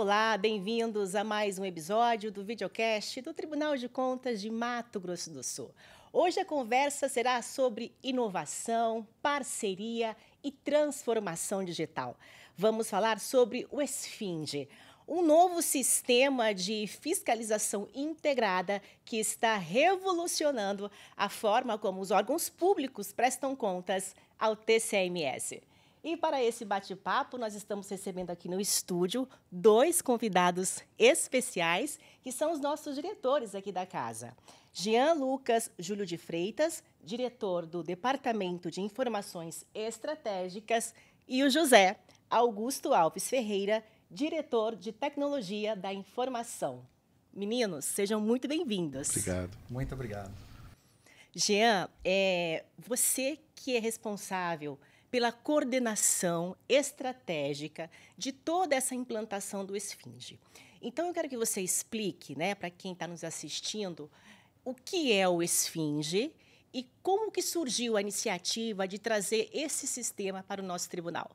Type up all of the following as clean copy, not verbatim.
Olá, bem-vindos a mais um episódio do videocast do Tribunal de Contas de Mato Grosso do Sul. Hoje a conversa será sobre inovação, parceria e transformação digital. Vamos falar sobre o Esfinge, um novo sistema de fiscalização integrada que está revolucionando a forma como os órgãos públicos prestam contas ao TCMS. E para esse bate-papo, nós estamos recebendo aqui no estúdio dois convidados especiais, que são os nossos diretores aqui da casa. Jean Lucas Júlio de Freitas, diretor do Departamento de Informações Estratégicas, e o José Augusto Alves Ferreira, diretor de Tecnologia da Informação. Meninos, sejam muito bem-vindos. Obrigado. Muito obrigado. Jean, você que é responsável pela coordenação estratégica de toda essa implantação do Esfinge. Então, eu quero que você explique, né, para quem está nos assistindo, o que é o Esfinge e como que surgiu a iniciativa de trazer esse sistema para o nosso tribunal.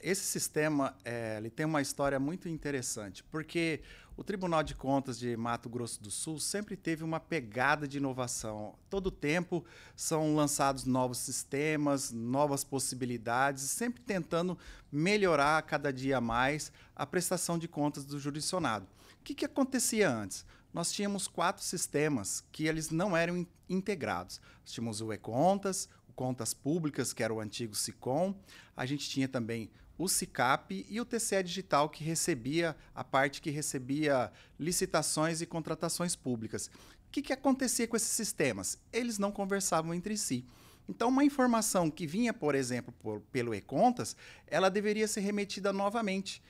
Esse sistema ele tem uma história muito interessante, porque o Tribunal de Contas de Mato Grosso do Sul sempre teve uma pegada de inovação. Todo tempo são lançados novos sistemas, novas possibilidades, sempre tentando melhorar cada dia mais a prestação de contas do jurisdicionado. O que acontecia antes? Nós tínhamos 4 sistemas que eles não eram integrados. Nós tínhamos o E-Contas, o Contas Públicas, que era o antigo SICOM, a gente tinha também o SICAP e o TCE Digital, que recebia a parte que recebia licitações e contratações públicas. O que acontecia com esses sistemas? Eles não conversavam entre si. Então, uma informação que vinha, por exemplo, pelo E-Contas, ela deveria ser remetida novamente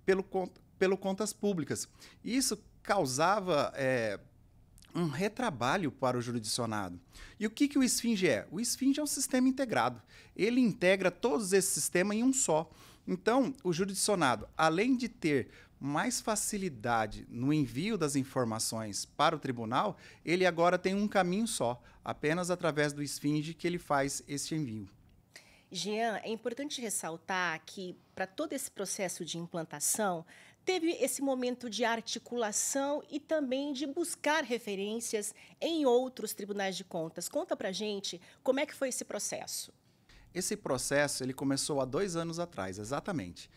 pelo Contas Públicas. E isso causava um retrabalho para o jurisdicionado. E o que o Esfinge é? O Esfinge é um sistema integrado. Ele integra todos esses sistemas em um só. Então, o jurisdicionado, além de ter mais facilidade no envio das informações para o tribunal, ele agora tem um caminho só, apenas através do Esfinge que ele faz esse envio. Jean, é importante ressaltar que, para todo esse processo de implantação, teve esse momento de articulação e também de buscar referências em outros tribunais de contas. Conta para a gente como é que foi esse processo. Esse processo ele começou há 2 anos atrás, exatamente.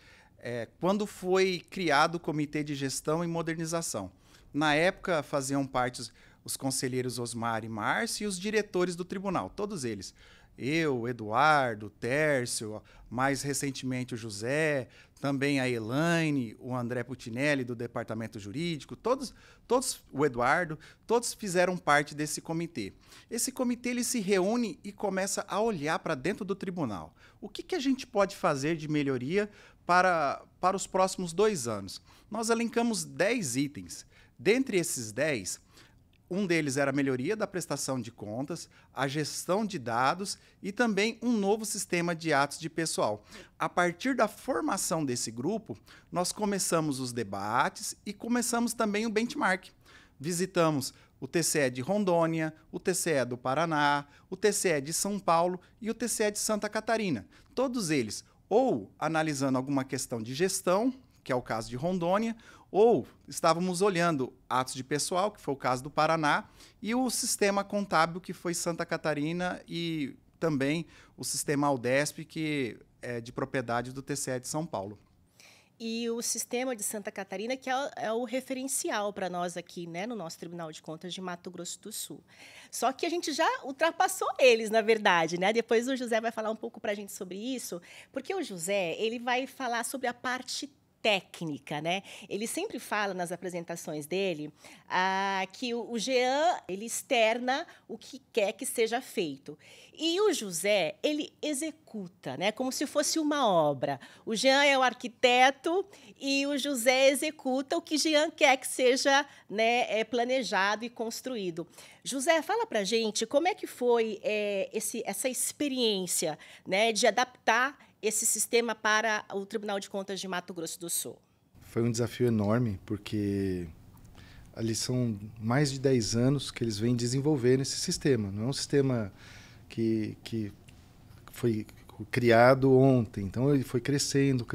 Quando foi criado o Comitê de Gestão e Modernização. Na época, faziam parte os conselheiros Osmar e Márcio e os diretores do tribunal, todos eles. Eu, Eduardo, Tércio, mais recentemente o José, também a Elaine, o André Putinelli, do Departamento Jurídico, todos, o Eduardo, todos fizeram parte desse comitê. Esse comitê ele se reúne e começa a olhar para dentro do tribunal. O que a gente pode fazer de melhoria para os próximos 2 anos? Nós elencamos 10 itens. Dentre esses 10, um deles era a melhoria da prestação de contas, a gestão de dados e também um novo sistema de atos de pessoal. A partir da formação desse grupo, nós começamos os debates e começamos também o benchmark. Visitamos o TCE de Rondônia, o TCE do Paraná, o TCE de São Paulo e o TCE de Santa Catarina. Todos eles ou analisando alguma questão de gestão, que é o caso de Rondônia, ou estávamos olhando atos de pessoal, que foi o caso do Paraná, e o sistema contábil, que foi Santa Catarina, e também o sistema Aldesp, que é de propriedade do TCE de São Paulo. E o sistema de Santa Catarina, que é o referencial para nós aqui, né, no nosso Tribunal de Contas de Mato Grosso do Sul. Só que a gente já ultrapassou eles, na verdade, né? Depois o José vai falar um pouco para a gente sobre isso, porque o José ele vai falar sobre a parte técnica, né? Ele sempre fala nas apresentações dele que o Jean ele externa o que quer que seja feito. E o José, ele executa, né? Como se fosse uma obra. O Jean é o arquiteto e o José executa o que Jean quer que seja, né, planejado e construído. José, fala pra gente como é que foi essa experiência, né, de adaptar esse sistema para o Tribunal de Contas de Mato Grosso do Sul. Foi um desafio enorme, porque ali são mais de 10 anos que eles vêm desenvolvendo esse sistema. Não é um sistema que foi criado ontem. Então, ele foi crescendo.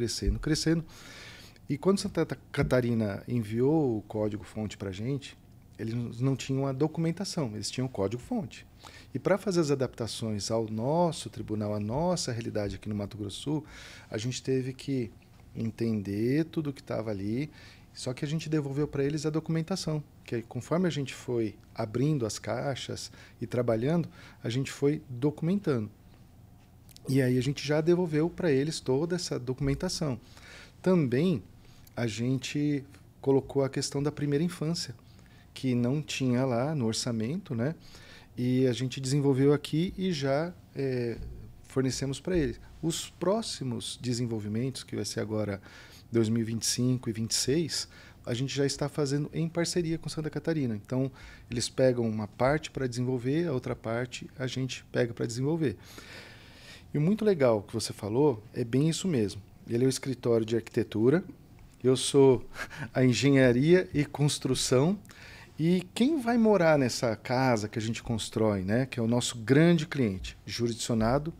E quando Santa Catarina enviou o código-fonte para a gente, eles não tinham a documentação, eles tinham o código-fonte. E para fazer as adaptações ao nosso tribunal, à nossa realidade aqui no Mato Grosso do Sul, a gente teve que entender tudo o que estava ali, só que a gente devolveu para eles a documentação, que conforme a gente foi abrindo as caixas e trabalhando, a gente foi documentando. E aí a gente já devolveu para eles toda essa documentação. Também a gente colocou a questão da primeira infância, que não tinha lá no orçamento, né? E a gente desenvolveu aqui e já fornecemos para eles. Os próximos desenvolvimentos, que vai ser agora 2025 e 2026, a gente já está fazendo em parceria com Santa Catarina. Então, eles pegam uma parte para desenvolver, a outra parte a gente pega para desenvolver. E o muito legal que você falou é bem isso mesmo. Ele é o escritório de arquitetura, eu sou a engenharia e construção. E quem vai morar nessa casa que a gente constrói, né, que é o nosso grande cliente, jurisdicionado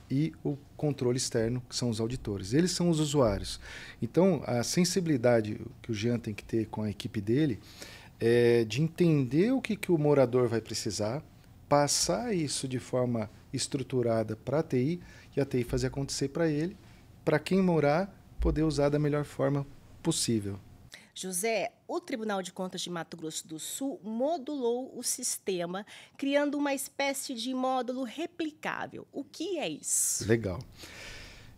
e o controle externo, que são os auditores. Eles são os usuários. Então, a sensibilidade que o Jean tem que ter com a equipe dele é de entender o que o morador vai precisar, passar isso de forma estruturada para a TI e a TI fazer acontecer para ele, para quem morar, poder usar da melhor forma possível. José, o Tribunal de Contas de Mato Grosso do Sul modulou o sistema, criando uma espécie de módulo replicável. O que é isso? Legal.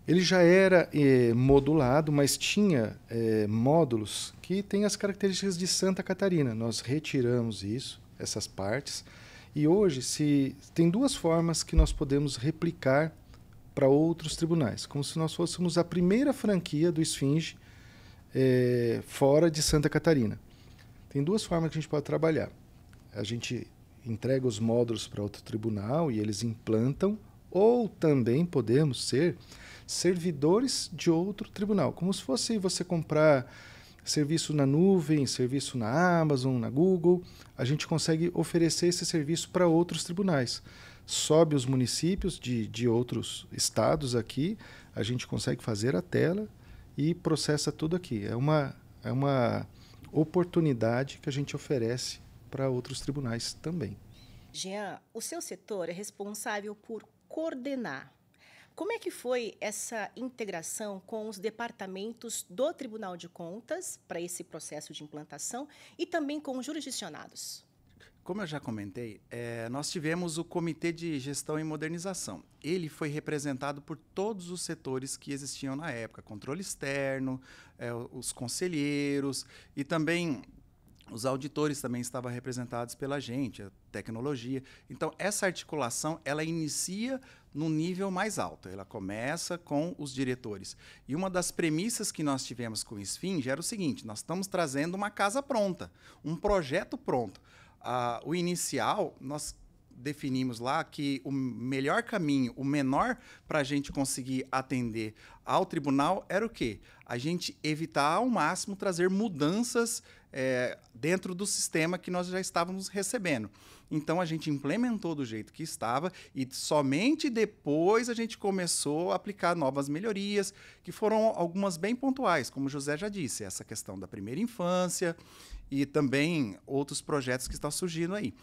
Ele já era modulado, mas tinha módulos que têm as características de Santa Catarina. Nós retiramos isso, essas partes, e hoje tem duas formas que nós podemos replicar para outros tribunais, como se nós fôssemos a primeira franquia do Esfinge fora de Santa Catarina. Tem duas formas que a gente pode trabalhar. A gente entrega os módulos para outro tribunal e eles implantam, ou também podemos ser servidores de outro tribunal, como se fosse você comprar serviço na nuvem, serviço na Amazon, na Google. A gente consegue oferecer esse serviço para outros tribunais. Sobe os municípios de outros estados aqui, a gente consegue fazer a tela e processa tudo aqui. É uma oportunidade que a gente oferece para outros tribunais também. Jean, o seu setor é responsável por coordenar. Como é que foi essa integração com os departamentos do Tribunal de Contas para esse processo de implantação e também com os jurisdicionados? Como eu já comentei, nós tivemos o Comitê de Gestão e Modernização. Ele foi representado por todos os setores que existiam na época, controle externo, os conselheiros e também os auditores também estavam representados pela gente, a tecnologia. Então, essa articulação, ela inicia no nível mais alto, ela começa com os diretores. E uma das premissas que nós tivemos com o Esfinge era o seguinte: nós estamos trazendo uma casa pronta, um projeto pronto. O inicial, nós definimos lá que o melhor caminho, o menor para a gente conseguir atender ao tribunal era o quê? A gente evitar ao máximo trazer mudanças dentro do sistema que nós já estávamos recebendo. Então, a gente implementou do jeito que estava e somente depois a gente começou a aplicar novas melhorias, que foram algumas bem pontuais, como o José já disse, essa questão da primeira infância e também outros projetos que estão surgindo aí.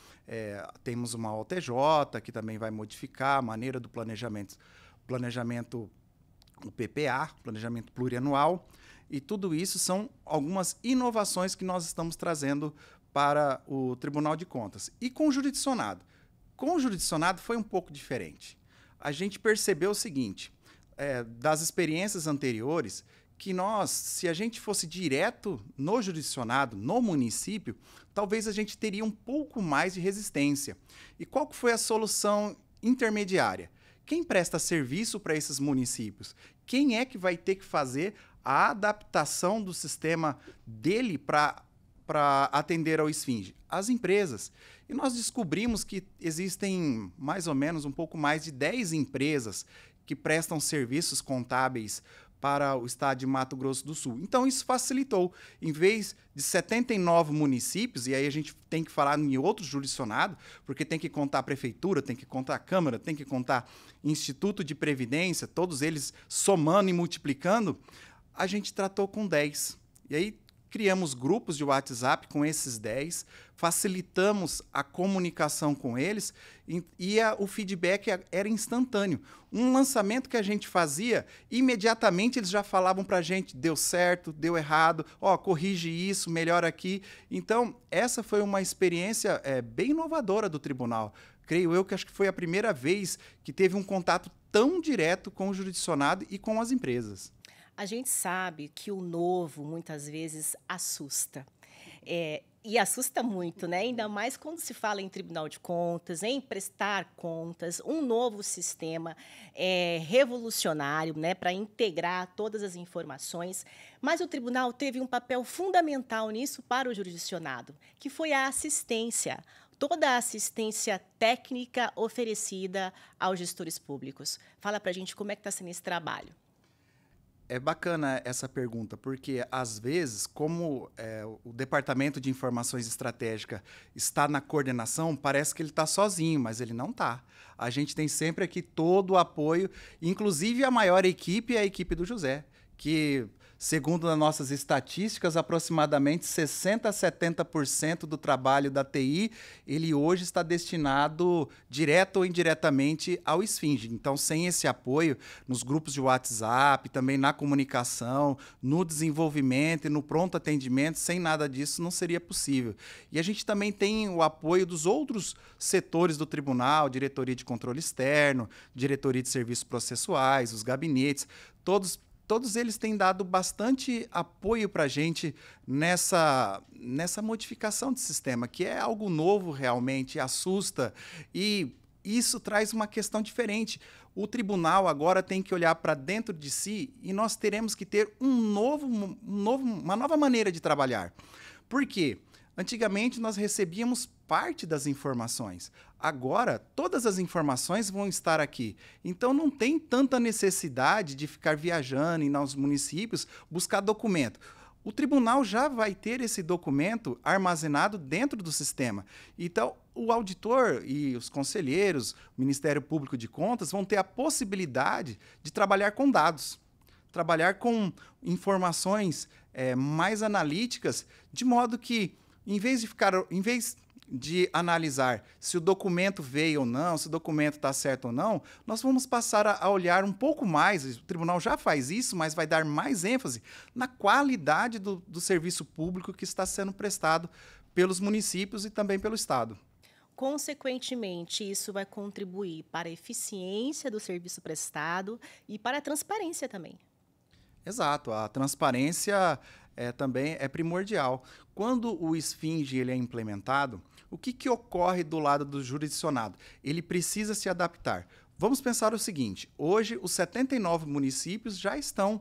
Temos uma OTJ, que também vai modificar a maneira do planejamento, o PPA, Planejamento Plurianual, e tudo isso são algumas inovações que nós estamos trazendo para o Tribunal de Contas. E com o jurisdicionado? Com o jurisdicionado foi um pouco diferente. A gente percebeu o seguinte, das experiências anteriores, que se a gente fosse direto no jurisdicionado, no município, talvez a gente teria um pouco mais de resistência. E qual que foi a solução intermediária? Quem presta serviço para esses municípios? Quem é que vai ter que fazer a adaptação do sistema dele para atender ao Esfinge? As empresas. E nós descobrimos que existem mais ou menos um pouco mais de 10 empresas que prestam serviços contábeis para o estado de Mato Grosso do Sul. Então, isso facilitou. Em vez de 79 municípios, e aí a gente tem que falar em outro jurisdicionado, porque tem que contar a prefeitura, tem que contar a Câmara, tem que contar Instituto de Previdência, todos eles somando e multiplicando, a gente tratou com 10. E aí criamos grupos de WhatsApp com esses 10, facilitamos a comunicação com eles o feedback era instantâneo. Um lançamento que a gente fazia, imediatamente eles já falavam para a gente, deu certo, deu errado, corrige isso, melhora aqui. Então, essa foi uma experiência bem inovadora do tribunal. Creio eu que acho que foi a primeira vez que teve um contato tão direto com o jurisdicionado e com as empresas. A gente sabe que o novo muitas vezes assusta. E assusta muito, né? Ainda mais quando se fala em Tribunal de Contas, em prestar contas, um novo sistema revolucionário, né, para integrar todas as informações. Mas o tribunal teve um papel fundamental nisso para o jurisdicionado, que foi a assistência. Toda a assistência técnica oferecida aos gestores públicos. Fala para a gente como é que está sendo esse trabalho. É bacana essa pergunta, porque, às vezes, como o Departamento de Informações Estratégicas está na coordenação, parece que ele está sozinho, mas ele não está. A gente tem sempre aqui todo o apoio, inclusive a maior equipe é a equipe do José, que, segundo as nossas estatísticas, aproximadamente 60% a 70% do trabalho da TI, ele hoje está destinado, direto ou indiretamente, ao Esfinge. Então, sem esse apoio, nos grupos de WhatsApp, também na comunicação, no desenvolvimento e no pronto atendimento, sem nada disso não seria possível. E a gente também tem o apoio dos outros setores do tribunal, diretoria de controle externo, diretoria de serviços processuais, os gabinetes, todos eles têm dado bastante apoio para a gente nessa modificação de sistema, que é algo novo realmente, assusta, e isso traz uma questão diferente. O tribunal agora tem que olhar para dentro de si e nós teremos que ter uma nova maneira de trabalhar. Por quê? Antigamente, nós recebíamos parte das informações. Agora, todas as informações vão estar aqui. Então, não tem tanta necessidade de ficar viajando nos municípios buscar documento. O tribunal já vai ter esse documento armazenado dentro do sistema. Então, o auditor e os conselheiros, o Ministério Público de Contas, vão ter a possibilidade de trabalhar com dados, trabalhar com informações mais analíticas, de modo que, em vez de analisar se o documento veio ou não, se o documento está certo ou não, nós vamos passar a olhar um pouco mais, o tribunal já faz isso, mas vai dar mais ênfase na qualidade do serviço público que está sendo prestado pelos municípios e também pelo Estado. Consequentemente, isso vai contribuir para a eficiência do serviço prestado e para a transparência também. Exato, a transparência também é primordial. Quando o Esfinge ele é implementado, o que ocorre do lado do jurisdicionado? Ele precisa se adaptar. Vamos pensar o seguinte, hoje os 79 municípios já estão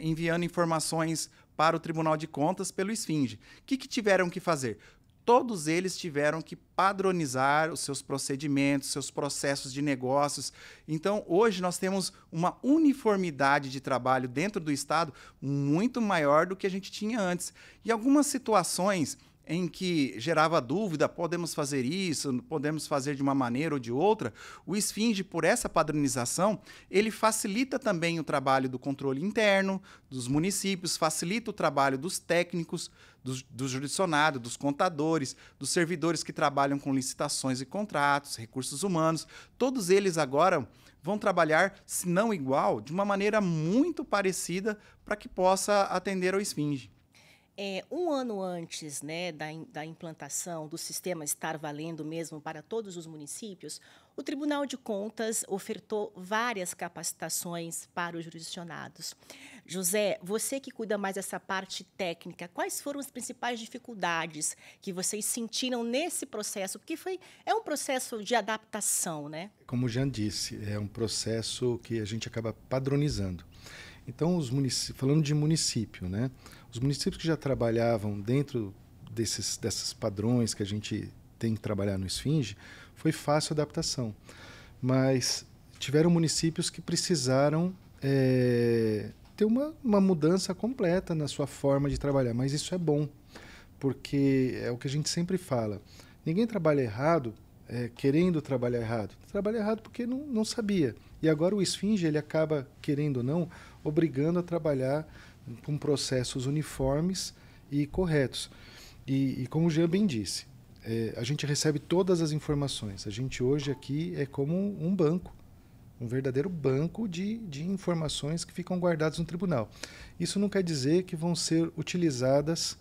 enviando informações para o Tribunal de Contas pelo Esfinge. O que tiveram que fazer? Todos eles tiveram que padronizar os seus procedimentos, seus processos de negócios. Então, hoje nós temos uma uniformidade de trabalho dentro do Estado muito maior do que a gente tinha antes. E algumas situações em que gerava dúvida, podemos fazer isso, podemos fazer de uma maneira ou de outra, o Esfinge, por essa padronização, ele facilita também o trabalho do controle interno, dos municípios, facilita o trabalho dos técnicos, do jurisdicionado, dos contadores, dos servidores que trabalham com licitações e contratos, recursos humanos. Todos eles agora vão trabalhar, se não igual, de uma maneira muito parecida para que possa atender ao Esfinge. Um ano antes, né, da implantação do sistema estar valendo mesmo para todos os municípios, o Tribunal de Contas ofertou várias capacitações para os jurisdicionados. José, você que cuida mais dessa parte técnica, quais foram as principais dificuldades que vocês sentiram nesse processo? Porque é um processo de adaptação, né? Como o Jean disse, é um processo que a gente acaba padronizando. Então, falando de município, né? Os municípios que já trabalhavam dentro desses padrões que a gente tem que trabalhar no Esfinge, foi fácil a adaptação. Mas tiveram municípios que precisaram ter uma mudança completa na sua forma de trabalhar. Mas isso é bom, porque é o que a gente sempre fala. Ninguém trabalha errado querendo trabalhar errado. Trabalha errado porque não sabia. E agora o Esfinge ele acaba, querendo ou não, obrigando a trabalhar com processos uniformes e corretos. E como o Jean bem disse, a gente recebe todas as informações. A gente hoje aqui é como um banco, um verdadeiro banco de informações que ficam guardadas no tribunal. Isso não quer dizer que vão ser utilizadas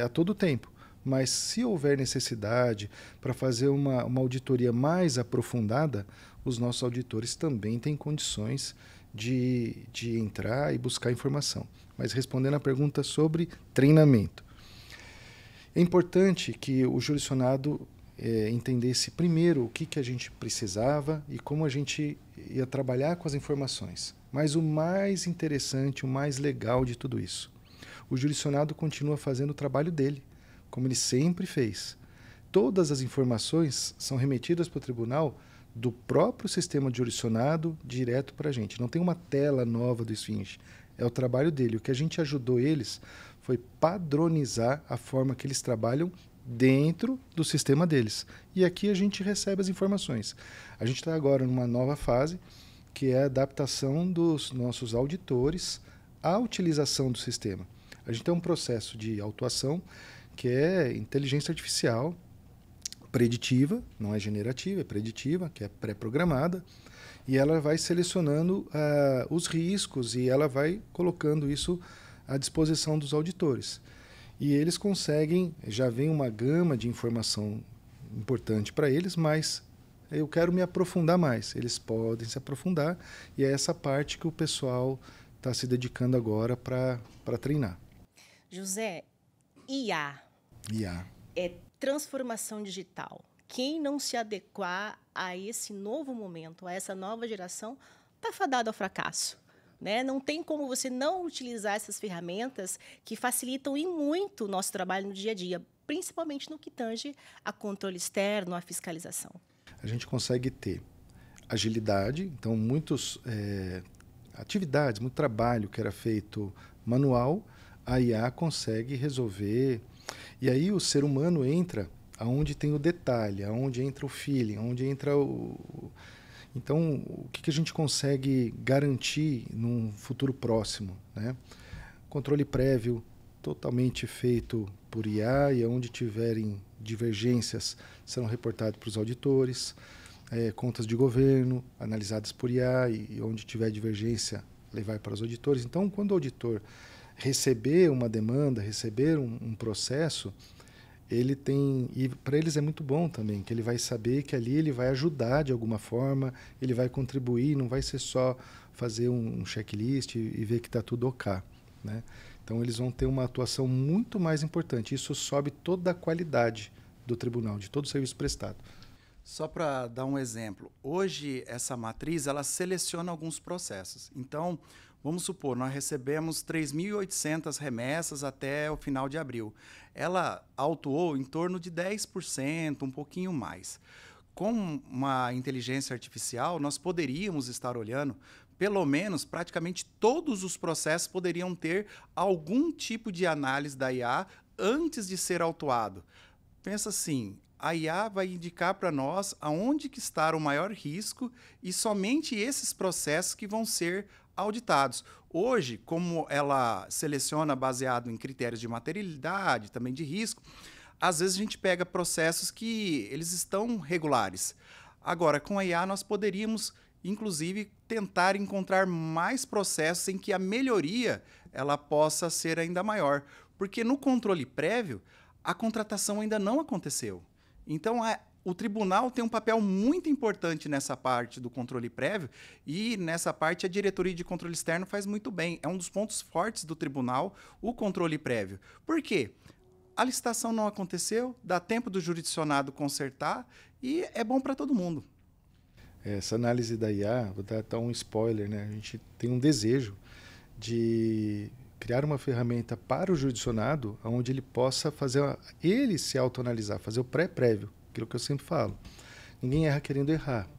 a todo tempo, mas se houver necessidade para fazer uma auditoria mais aprofundada, os nossos auditores também têm condições de entrar e buscar informação. Mas respondendo à pergunta sobre treinamento, é importante que o jurisdicionado entendesse primeiro o que a gente precisava e como a gente ia trabalhar com as informações. Mas o mais interessante, o mais legal de tudo isso, o jurisdicionado continua fazendo o trabalho dele, como ele sempre fez. Todas as informações são remetidas para o tribunal do próprio sistema de jurisdicionado direto para a gente. Não tem uma tela nova do Esfinge. É o trabalho dele. O que a gente ajudou eles foi padronizar a forma que eles trabalham dentro do sistema deles. E aqui a gente recebe as informações. A gente está agora numa nova fase, que é a adaptação dos nossos auditores à utilização do sistema. A gente tem um processo de autuação que é inteligência artificial preditiva, não é generativa, é preditiva, que é pré-programada, e ela vai selecionando os riscos e ela vai colocando isso à disposição dos auditores. E eles conseguem, já vem uma gama de informação importante para eles, mas eu quero me aprofundar mais. Eles podem se aprofundar e é essa parte que o pessoal está se dedicando agora para treinar. José, IA IA. é transformação digital. Quem não se adequar a esse novo momento, a essa nova geração, está fadado ao fracasso. Né? Não tem como você não utilizar essas ferramentas que facilitam e muito o nosso trabalho no dia a dia, principalmente no que tange a controle externo, a fiscalização. A gente consegue ter agilidade, então muitas atividades, muito trabalho que era feito manual, a IA consegue resolver. E aí o ser humano entra aonde tem o detalhe, aonde entra o feeling, aonde entra o... Então, o que a gente consegue garantir num futuro próximo? Né? Controle prévio totalmente feito por IA e onde tiverem divergências serão reportadas para os auditores, contas de governo analisadas por IA e onde tiver divergência levar para os auditores. Então, quando o auditor receber uma demanda, receber um processo, ele tem, e para eles é muito bom também, que ele vai saber que ali ele vai ajudar de alguma forma, ele vai contribuir, não vai ser só fazer um checklist e ver que está tudo ok, né? Então eles vão ter uma atuação muito mais importante. Isso sobe toda a qualidade do tribunal, de todo o serviço prestado. Só para dar um exemplo, hoje essa matriz ela seleciona alguns processos. Então, vamos supor, nós recebemos 3.800 remessas até o final de abril. Ela autuou em torno de 10%, um pouquinho mais. Com uma inteligência artificial, nós poderíamos estar olhando, pelo menos, praticamente todos os processos poderiam ter algum tipo de análise da IA antes de ser autuado. Pensa assim, a IA vai indicar para nós aonde que está o maior risco e somente esses processos que vão ser auditados. Hoje, como ela seleciona baseado em critérios de materialidade, também de risco, às vezes a gente pega processos que eles estão regulares. Agora, com a IA, nós poderíamos, inclusive, tentar encontrar mais processos em que a melhoria ela possa ser ainda maior. Porque no controle prévio, a contratação ainda não aconteceu. Então, o tribunal tem um papel muito importante nessa parte do controle prévio e nessa parte a diretoria de controle externo faz muito bem. É um dos pontos fortes do tribunal, o controle prévio. Por quê? A licitação não aconteceu, dá tempo do jurisdicionado consertar e é bom para todo mundo. Essa análise da IA, vou dar até um spoiler, né? A gente tem um desejo de criar uma ferramenta para o jurisdicionado onde ele possa fazer, ele se autoanalisar, fazer o pré-prévio, aquilo que eu sempre falo. Ninguém erra querendo errar.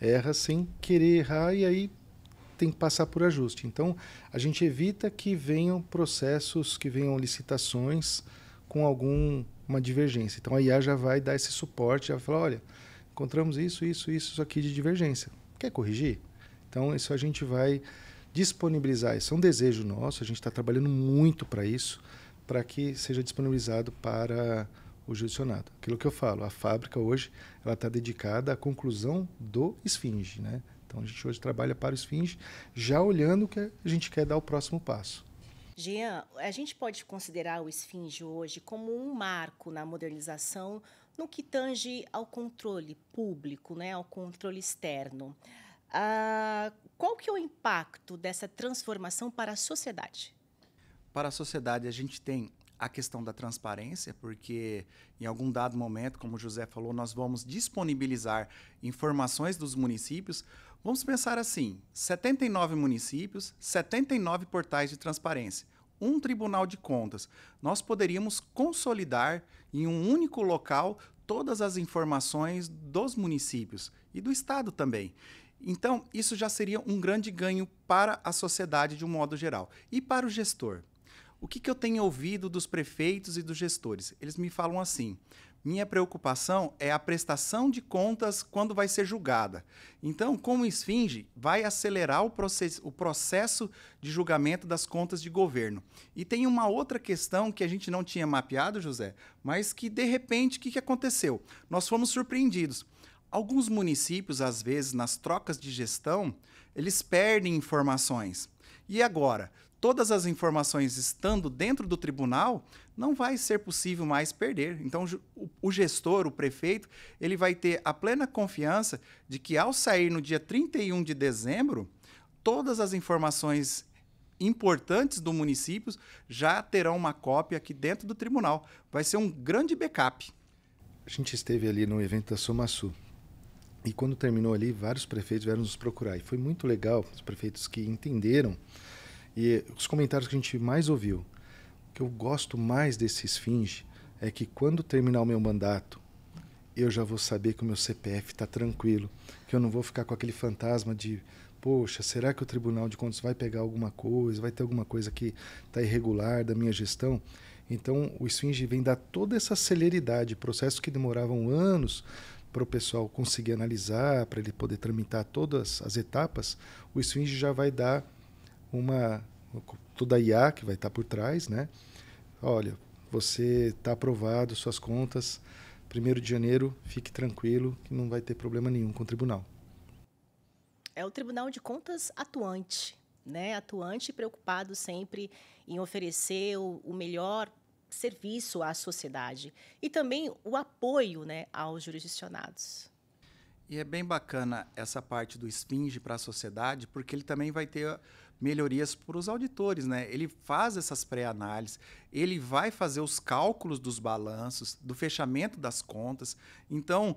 Erra sem querer errar e aí tem que passar por ajuste. Então, a gente evita que venham processos, que venham licitações com alguma divergência. Então, a IA já vai dar esse suporte, já vai falar, olha, encontramos isso aqui de divergência. Quer corrigir? Então, isso a gente vai disponibilizar. Isso é um desejo nosso, a gente está trabalhando muito para isso, para que seja disponibilizado para o judicionado. Aquilo que eu falo, a fábrica hoje ela está dedicada à conclusão do esfinge, né? Então a gente hoje trabalha para o esfinge, já olhando o que a gente quer dar o próximo passo. Jean, a gente pode considerar o esfinge hoje como um marco na modernização no que tange ao controle público, né, ao controle externo. Qual que é o impacto dessa transformação para a sociedade? Para a sociedade, a gente tem a questão da transparência, porque em algum dado momento, como o José falou, nós vamos disponibilizar informações dos municípios. Vamos pensar assim, 79 municípios, 79 portais de transparência, um tribunal de contas. Nós poderíamos consolidar em um único local todas as informações dos municípios e do estado também. Então, isso já seria um grande ganho para a sociedade de um modo geral. E para o gestor? O que eu tenho ouvido dos prefeitos e dos gestores? Eles me falam assim: minha preocupação é a prestação de contas quando vai ser julgada. Então, como esfinge, vai acelerar o processo de julgamento das contas de governo. E tem uma outra questão que a gente não tinha mapeado, José, mas que, de repente, o que aconteceu? Nós fomos surpreendidos. Alguns municípios, às vezes, nas trocas de gestão, eles perdem informações. E agora? Todas as informações estando dentro do tribunal, não vai ser possível mais perder. Então, o gestor, o prefeito, ele vai ter a plena confiança de que, ao sair no dia 31 de dezembro, todas as informações importantes do município já terão uma cópia aqui dentro do tribunal. Vai ser um grande backup. A gente esteve ali no evento da SomaSul. E quando terminou ali, vários prefeitos vieram nos procurar. E foi muito legal, os prefeitos que entenderam. E os comentários que a gente mais ouviu, o que eu gosto mais desse esfinge é que quando terminar o meu mandato, eu já vou saber que o meu CPF está tranquilo, que eu não vou ficar com aquele fantasma de, poxa, será que o Tribunal de Contas vai pegar alguma coisa, vai ter alguma coisa que está irregular da minha gestão? Então, o esfinge vem dar toda essa celeridade, processos que demoravam anos para o pessoal conseguir analisar, para ele poder tramitar todas as etapas, o esfinge já vai dar toda a IA que vai estar por trás, né? Olha, você está aprovado, suas contas, 1º de janeiro, fique tranquilo que não vai ter problema nenhum com o tribunal. É o Tribunal de Contas atuante, né? Atuante e preocupado sempre em oferecer o melhor serviço à sociedade e também o apoio, né, aos jurisdicionados. E é bem bacana essa parte do esfinge para a sociedade, porque ele também vai ter melhorias para os auditores, né? Ele faz essas pré-análises, ele vai fazer os cálculos dos balanços, do fechamento das contas. Então,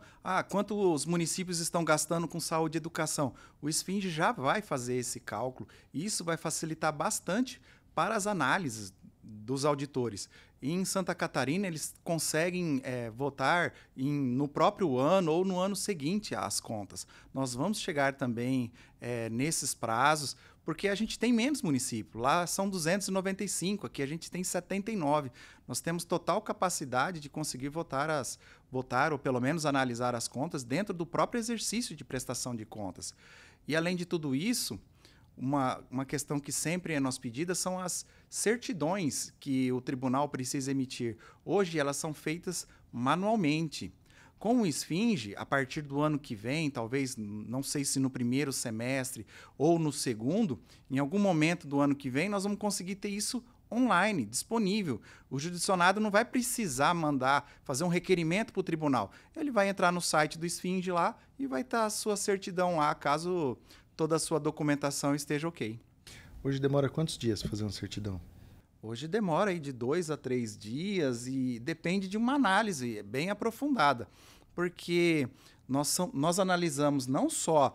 quanto os municípios estão gastando com saúde e educação? O esfinge já vai fazer esse cálculo e isso vai facilitar bastante para as análises dos auditores. Em Santa Catarina, eles conseguem votar no próprio ano ou no ano seguinte às contas. Nós vamos chegar também nesses prazos, porque a gente tem menos municípios. Lá são 295, aqui a gente tem 79. Nós temos total capacidade de conseguir votar ou pelo menos analisar as contas dentro do próprio exercício de prestação de contas. E, além de tudo isso, uma questão que sempre é nos pedida são as certidões que o tribunal precisa emitir. Hoje, elas são feitas manualmente. Com o esfinge, a partir do ano que vem, talvez, não sei se no 1º semestre ou no 2º, em algum momento do ano que vem, nós vamos conseguir ter isso online, disponível. O judicionado não vai precisar fazer um requerimento para o tribunal. Ele vai entrar no site do esfinge lá e vai estar a sua certidão lá, caso toda a sua documentação esteja ok. Hoje demora quantos dias para fazer uma certidão? Hoje demora aí de 2 a 3 dias e depende de uma análise bem aprofundada, porque nós analisamos não só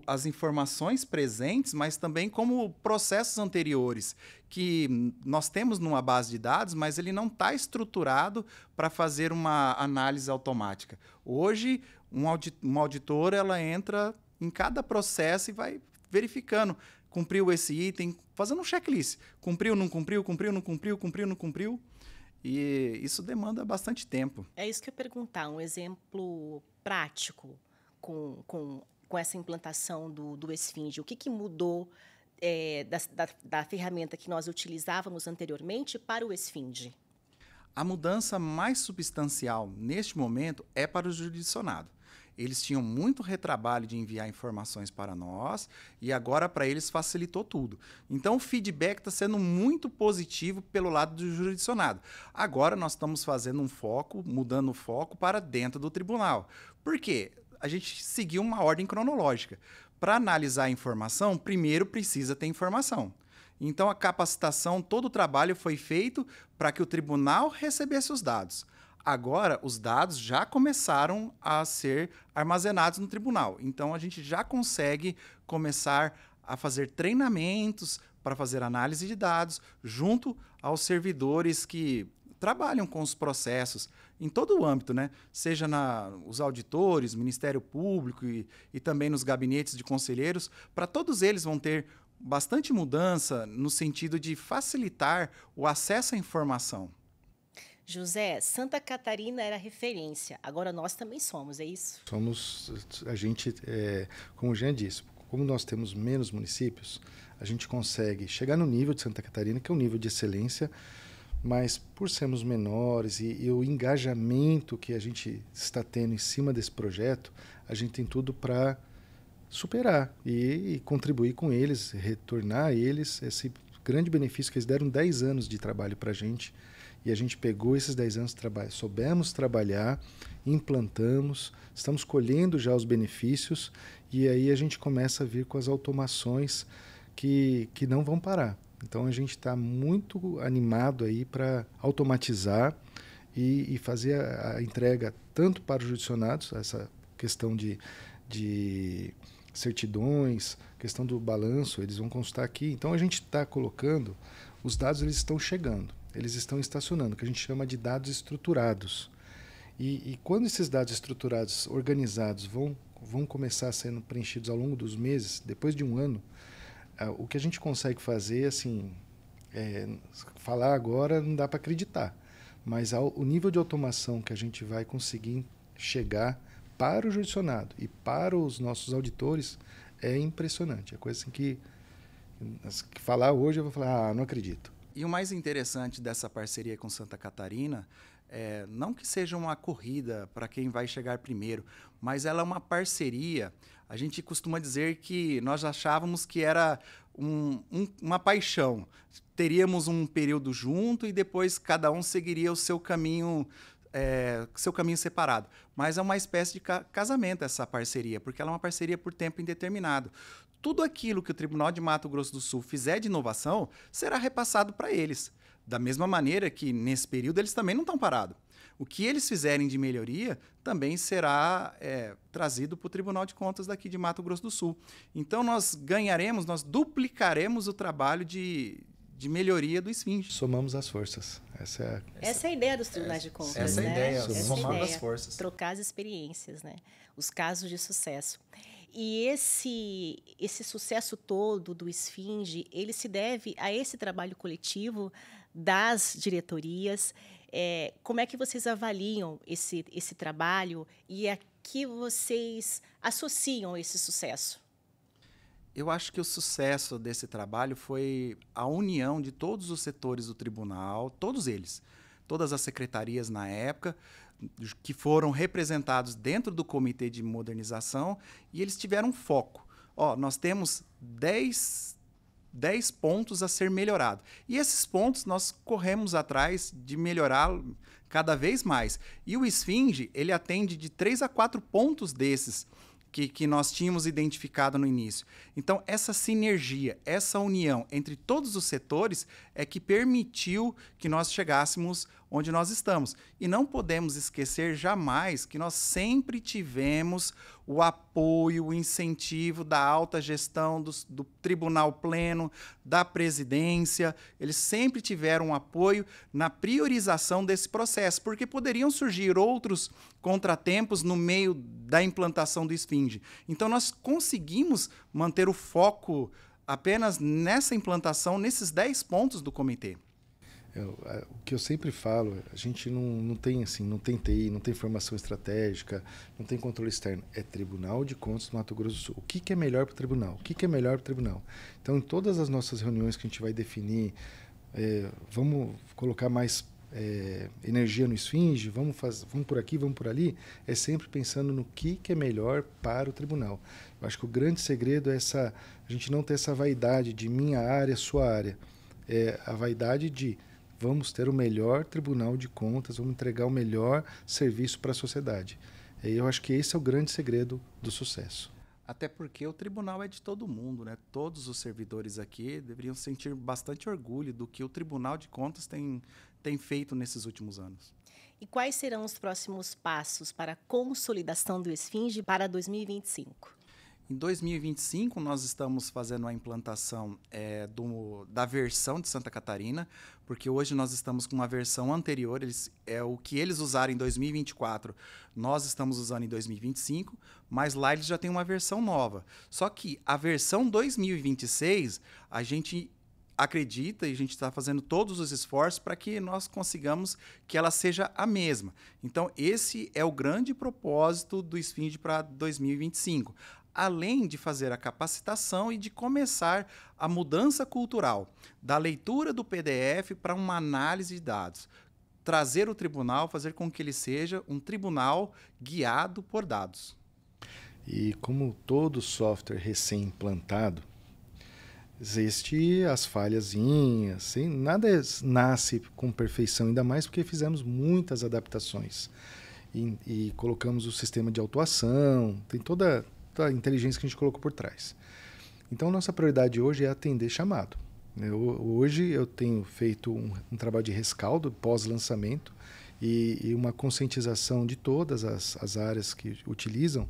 as informações presentes, mas também como processos anteriores, que nós temos numa base de dados, mas ele não está estruturado para fazer uma análise automática. Hoje, uma auditora ela entra em cada processo e vai verificando. Cumpriu esse item, fazendo um checklist. Cumpriu, não cumpriu, cumpriu, não cumpriu, cumpriu, não cumpriu. E isso demanda bastante tempo. É isso que eu ia perguntar, um exemplo prático com essa implantação do esfinge. O que mudou da ferramenta que nós utilizávamos anteriormente para o esfinge? A mudança mais substancial neste momento é para o jurisdicionado. Eles tinham muito retrabalho de enviar informações para nós e agora para eles facilitou tudo. Então o feedback está sendo muito positivo pelo lado do jurisdicionado. Agora nós estamos fazendo um foco, mudando o foco para dentro do tribunal. Por quê? A gente seguiu uma ordem cronológica. Para analisar a informação, primeiro precisa ter informação. Então a capacitação, todo o trabalho foi feito para que o tribunal recebesse os dados. Agora, os dados já começaram a ser armazenados no tribunal. Então, a gente já consegue começar a fazer treinamentos para fazer análise de dados junto aos servidores que trabalham com os processos em todo o âmbito, né? Seja os auditores, Ministério Público e também nos gabinetes de conselheiros. Para todos eles vão ter bastante mudança no sentido de facilitar o acesso à informação. José, Santa Catarina era referência, agora nós também somos, é isso? Somos, a gente, como o Jean disse, como nós temos menos municípios, a gente consegue chegar no nível de Santa Catarina, que é um nível de excelência, mas por sermos menores e o engajamento que a gente está tendo em cima desse projeto, a gente tem tudo para superar e contribuir com eles, retornar a eles esse grande benefício que eles deram 10 anos de trabalho para a gente. E a gente pegou esses 10 anos de trabalho, soubemos trabalhar, implantamos, estamos colhendo já os benefícios e aí a gente começa a vir com as automações que não vão parar. Então a gente está muito animado aí para automatizar e fazer a entrega tanto para os judicionados, essa questão de certidões, questão do balanço, eles vão constar aqui. Então a gente está colocando, os dados eles estão chegando. Eles estão estacionando, que a gente chama de dados estruturados. E quando esses dados estruturados, organizados, vão começar sendo preenchidos ao longo dos meses, depois de um ano, o que a gente consegue fazer, assim, falar agora não dá para acreditar, mas o nível de automação que a gente vai conseguir chegar para o judicionado e para os nossos auditores é impressionante. É coisa assim que falar hoje eu vou falar, não acredito. E o mais interessante dessa parceria com Santa Catarina não que seja uma corrida para quem vai chegar primeiro, mas ela é uma parceria. A gente costuma dizer que nós achávamos que era uma paixão. Teríamos um período junto e depois cada um seguiria o seu caminho separado. Mas é uma espécie de casamento essa parceria, porque ela é uma parceria por tempo indeterminado. Tudo aquilo que o Tribunal de Mato Grosso do Sul fizer de inovação será repassado para eles. Da mesma maneira que, nesse período, eles também não estão parados. O que eles fizerem de melhoria também será trazido para o Tribunal de Contas daqui de Mato Grosso do Sul. Então, nós duplicaremos o trabalho de melhoria do esfinge. Somamos as forças. Essa é a ideia dos tribunais de contas, essa né? Ideia, somando as forças. Trocar as experiências, né? Os casos de sucesso. E esse sucesso todo do esfinge, ele se deve a esse trabalho coletivo das diretorias. Como é que vocês avaliam esse trabalho e a que vocês associam esse sucesso? Eu acho que o sucesso desse trabalho foi a união de todos os setores do tribunal, todos eles, todas as secretarias na época, que foram representados dentro do Comitê de Modernização, e eles tiveram foco. Nós temos 10 pontos a ser melhorado. E esses pontos nós corremos atrás de melhorar cada vez mais. E o esfinge, ele atende de 3 a 4 pontos desses que nós tínhamos identificado no início. Então, essa sinergia, essa união entre todos os setores é que permitiu que nós chegássemos onde nós estamos. E não podemos esquecer jamais que nós sempre tivemos o apoio, o incentivo da alta gestão do Tribunal Pleno, da presidência. Eles sempre tiveram apoio na priorização desse processo, porque poderiam surgir outros contratempos no meio da implantação do esfinge. Então, nós conseguimos manter o foco apenas nessa implantação, nesses 10 pontos do comitê. O que eu sempre falo, a gente não tem assim, não tem TI, não tem formação estratégica, não tem controle externo. É Tribunal de Contas do Mato Grosso do Sul. O que é melhor para o tribunal? O que é melhor para o tribunal? Então, em todas as nossas reuniões que a gente vai definir, vamos colocar mais energia no esfinge, vamos por aqui, vamos por ali, é sempre pensando no que é melhor para o tribunal. Eu acho que o grande segredo é a gente não ter essa vaidade de minha área, sua área. É a vaidade de vamos ter o melhor Tribunal de Contas, vamos entregar o melhor serviço para a sociedade. E eu acho que esse é o grande segredo do sucesso. Até porque o tribunal é de todo mundo, né? Todos os servidores aqui deveriam sentir bastante orgulho do que o Tribunal de Contas tem feito nesses últimos anos. E quais serão os próximos passos para a consolidação do Esfinge para 2025? Em 2025, nós estamos fazendo a implantação da versão de Santa Catarina, porque hoje nós estamos com uma versão anterior, o que eles usaram em 2024, nós estamos usando em 2025, mas lá eles já têm uma versão nova. Só que a versão 2026, a gente acredita e a gente está fazendo todos os esforços para que nós consigamos que ela seja a mesma. Então, esse é o grande propósito do Esfinge para 2025. Além de fazer a capacitação e de começar a mudança cultural da leitura do PDF para uma análise de dados. Trazer o tribunal, fazer com que ele seja um tribunal guiado por dados. E como todo software recém-implantado, existe as falhazinhas, nada nasce com perfeição, ainda mais porque fizemos muitas adaptações e colocamos o sistema de autuação, tem toda a inteligência que a gente colocou por trás. Então, nossa prioridade hoje é atender chamado. Hoje eu tenho feito um trabalho de rescaldo pós-lançamento e uma conscientização de todas as áreas que utilizam.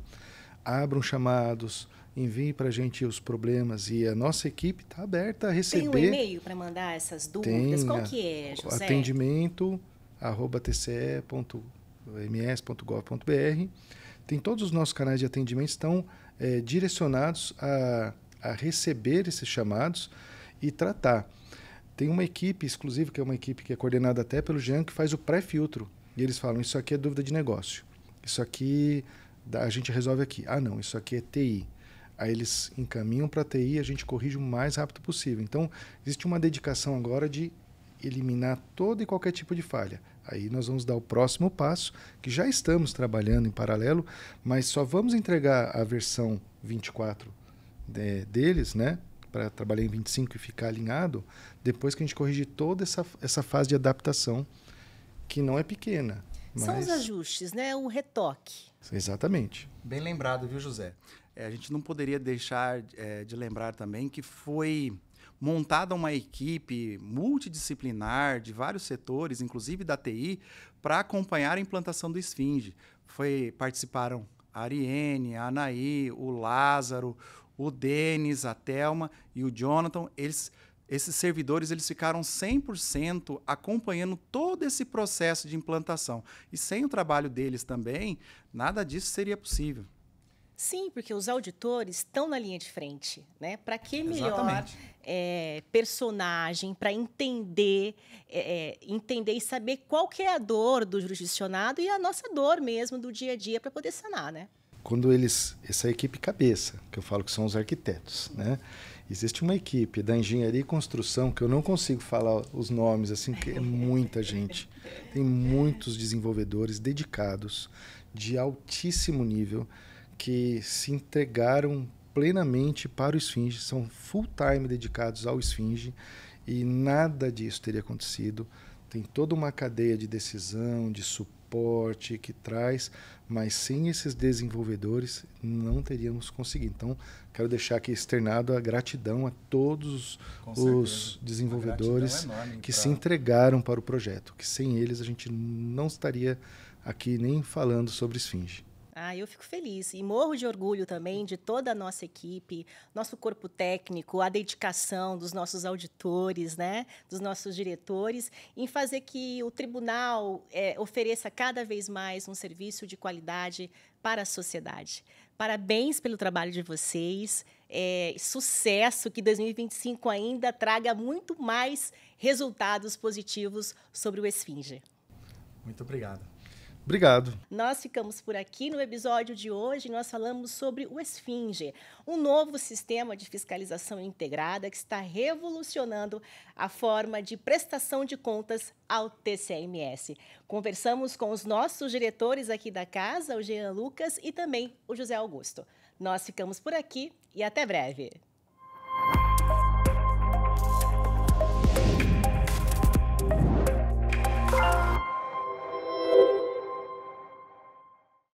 Abram chamados, enviem para a gente os problemas e a nossa equipe está aberta a receber. Tem um e-mail para mandar essas dúvidas? Qual que é, José? atendimento@tce.ms.gov.br. Tem todos os nossos canais de atendimento estão direcionados a receber esses chamados e tratar. Tem uma equipe exclusiva, que é uma equipe que é coordenada até pelo Jean, que faz o pré-filtro. E eles falam, isso aqui é dúvida de negócio. Isso aqui a gente resolve aqui. Ah, não, isso aqui é TI. Aí eles encaminham para a TI e a gente corrige o mais rápido possível. Então, existe uma dedicação agora de eliminar todo e qualquer tipo de falha. Aí nós vamos dar o próximo passo, que já estamos trabalhando em paralelo, mas só vamos entregar a versão 24 deles, né, para trabalhar em 25 e ficar alinhado, depois que a gente corrigir toda essa fase de adaptação, que não é pequena. São os ajustes, né? O retoque. Exatamente. Bem lembrado, viu, José? A gente não poderia deixar de lembrar também que foi montada uma equipe multidisciplinar de vários setores, inclusive da TI, para acompanhar a implantação do Esfinge. Participaram a Ariene, a Anaí, o Lázaro, o Denis, a Thelma e o Jonathan. Esses servidores eles ficaram 100% acompanhando todo esse processo de implantação. E sem o trabalho deles também, nada disso seria possível. Sim, porque os auditores estão na linha de frente, né? Para que melhor Exatamente. Personagem, para entender e saber qual que é a dor do jurisdicionado e a nossa dor mesmo do dia a dia para poder sanar, né? Quando essa equipe cabeça, que eu falo que são os arquitetos, né? Existe uma equipe da engenharia e construção, que eu não consigo falar os nomes, assim, que é muita gente. Tem muitos desenvolvedores dedicados, de altíssimo nível, que se entregaram plenamente para o Esfinge, são full-time dedicados ao Esfinge, e nada disso teria acontecido. Tem toda uma cadeia de decisão, de suporte que traz, mas sem esses desenvolvedores não teríamos conseguido. Então, quero deixar aqui externado a gratidão a todos os desenvolvedores que se entregaram para o projeto, que sem eles a gente não estaria aqui nem falando sobre Esfinge. Eu fico feliz e morro de orgulho também de toda a nossa equipe, nosso corpo técnico, a dedicação dos nossos auditores, né, dos nossos diretores, em fazer que o tribunal ofereça cada vez mais um serviço de qualidade para a sociedade. Parabéns pelo trabalho de vocês. Sucesso, que 2025 ainda traga muito mais resultados positivos sobre o Esfinge. Muito obrigado. Obrigado. Nós ficamos por aqui no episódio de hoje. Nós falamos sobre o Esfinge, um novo sistema de fiscalização integrada que está revolucionando a forma de prestação de contas ao TCMS. Conversamos com os nossos diretores aqui da casa, o Jean Lucas e também o José Augusto. Nós ficamos por aqui e até breve.